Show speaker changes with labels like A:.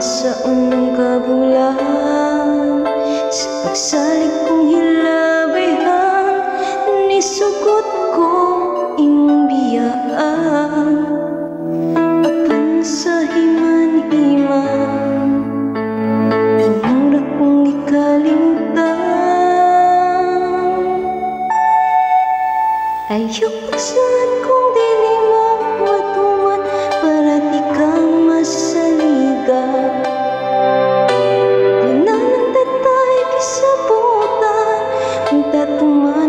A: sa unang kabulan, sa pagsalig kong hilabayhan, nisugot ko imong biyaan, apan sa himan-himan imura kong ikalimtan. Ayok pagsaan kong dili mo matuman para di ka masaliga. Di na nagtatay kisabutan, kung tatuman